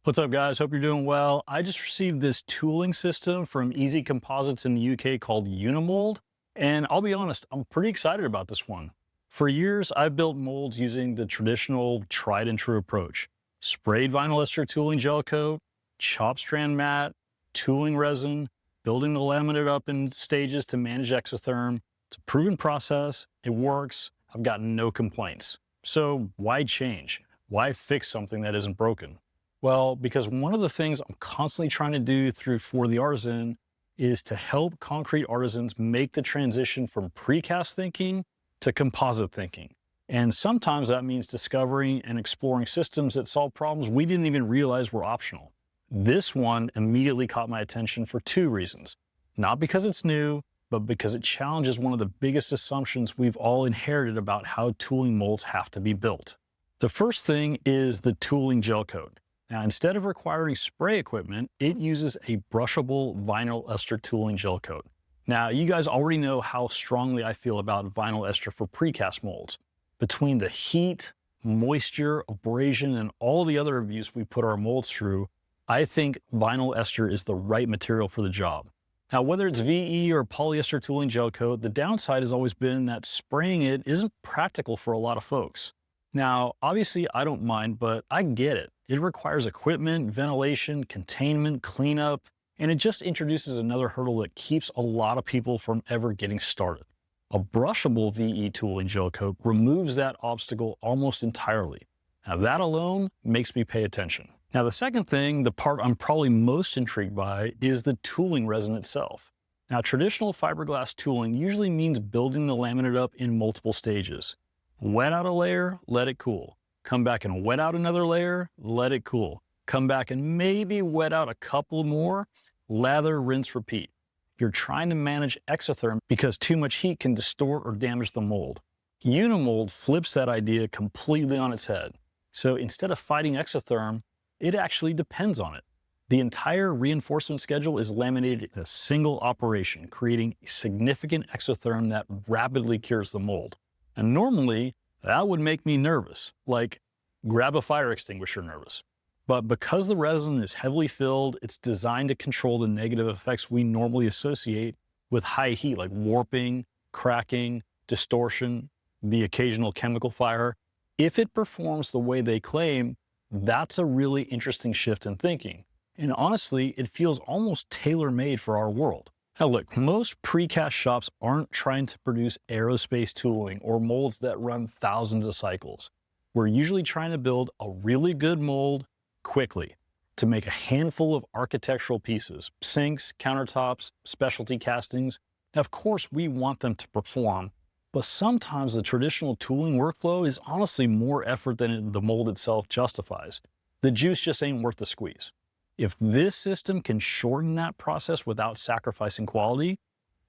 What's up, guys? Hope you're doing well. I just received this tooling system from Easy Composites in the UK called Uni-Mold, and I'll be honest, I'm pretty excited about this one. For years, I've built molds using the traditional tried and true approach. Sprayed vinyl ester tooling gel coat, chop strand mat, tooling resin, building the laminate up in stages to manage exotherm. It's a proven process. It works. I've got no complaints. So why change? Why fix something that isn't broken? Well, because one of the things I'm constantly trying to do for the Artisan is to help concrete artisans make the transition from precast thinking to composite thinking. And sometimes that means discovering and exploring systems that solve problems we didn't even realize were optional. This one immediately caught my attention for two reasons. Not because it's new, but because it challenges one of the biggest assumptions we've all inherited about how tooling molds have to be built. The first thing is the tooling gel coat. Now, instead of requiring spray equipment, it uses a brushable vinyl ester tooling gel coat. Now, you guys already know how strongly I feel about vinyl ester for precast molds. Between the heat, moisture, abrasion, and all the other abuse we put our molds through, I think vinyl ester is the right material for the job. Now, whether it's VE or polyester tooling gel coat, the downside has always been that spraying it isn't practical for a lot of folks. Now, obviously, I don't mind, but I get it. It requires equipment, ventilation, containment, cleanup, and it just introduces another hurdle that keeps a lot of people from ever getting started. A brushable VE tooling gel coat removes that obstacle almost entirely. Now, that alone makes me pay attention. Now, the second thing, the part I'm probably most intrigued by, is the tooling resin itself. Now, traditional fiberglass tooling usually means building the laminate up in multiple stages. Wet out a layer, let it cool. Come back and wet out another layer, let it cool. Come back and maybe wet out a couple more, lather, rinse, repeat. You're trying to manage exotherm because too much heat can distort or damage the mold. Unimold flips that idea completely on its head. So instead of fighting exotherm, it actually depends on it. The entire reinforcement schedule is laminated in a single operation, creating significant exotherm that rapidly cures the mold. And normally, that would make me nervous, like grab a fire extinguisher nervous. But because the resin is heavily filled, it's designed to control the negative effects we normally associate with high heat, like warping, cracking, distortion, the occasional chemical fire. If it performs the way they claim, that's a really interesting shift in thinking. And honestly, it feels almost tailor-made for our world. Now look, most precast shops aren't trying to produce aerospace tooling or molds that run thousands of cycles. We're usually trying to build a really good mold quickly to make a handful of architectural pieces, sinks, countertops, specialty castings. Now, of course, we want them to perform, but sometimes the traditional tooling workflow is honestly more effort than the mold itself justifies. The juice just ain't worth the squeeze. If this system can shorten that process without sacrificing quality,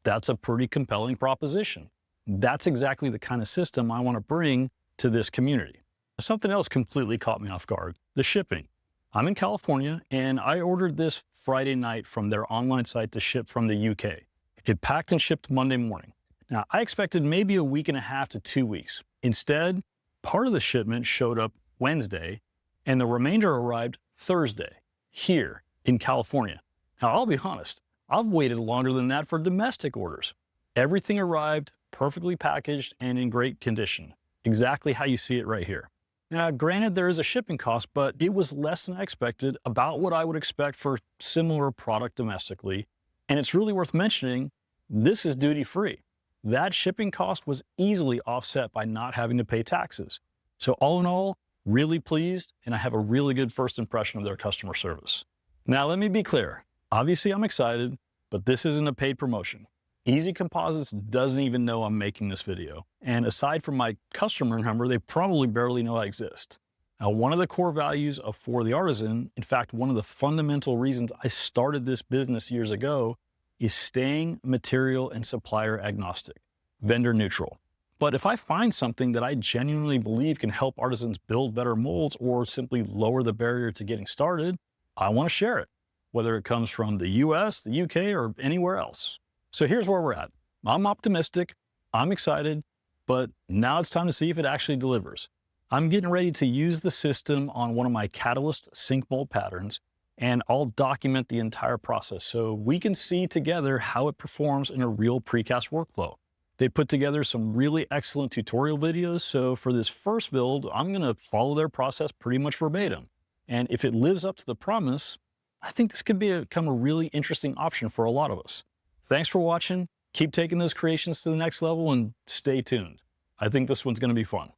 that's a pretty compelling proposition. That's exactly the kind of system I want to bring to this community. Something else completely caught me off guard: the shipping. I'm in California, and I ordered this Friday night from their online site to ship from the UK. It packed and shipped Monday morning. Now, I expected maybe a week and a half to 2 weeks. Instead, part of the shipment showed up Wednesday, and the remainder arrived Thursday, here in California. Now, I'll be honest, I've waited longer than that for domestic orders. Everything arrived perfectly packaged and in great condition, exactly how you see it right here. Now, granted, there is a shipping cost, but it was less than I expected, about what I would expect for similar product domestically. And it's really worth mentioning, this is duty-free. That shipping cost was easily offset by not having to pay taxes. So all in all, really pleased, and I have a really good first impression of their customer service. Now, let me be clear. Obviously, I'm excited, but this isn't a paid promotion. Easy Composites doesn't even know I'm making this video. And aside from my customer number, they probably barely know I exist. Now, one of the core values of For the Artisan, in fact, one of the fundamental reasons I started this business years ago, is staying material and supplier agnostic, vendor neutral. But if I find something that I genuinely believe can help artisans build better molds or simply lower the barrier to getting started, I want to share it, whether it comes from the US, the UK, or anywhere else. So here's where we're at. I'm optimistic, I'm excited, but now it's time to see if it actually delivers. I'm getting ready to use the system on one of my Catalyst sink mold patterns, and I'll document the entire process so we can see together how it performs in a real precast workflow. They put together some really excellent tutorial videos, so for this first build, I'm going to follow their process pretty much verbatim. And if it lives up to the promise, I think this could become a really interesting option for a lot of us. Thanks for watching. Keep taking those creations to the next level and stay tuned. I think this one's going to be fun.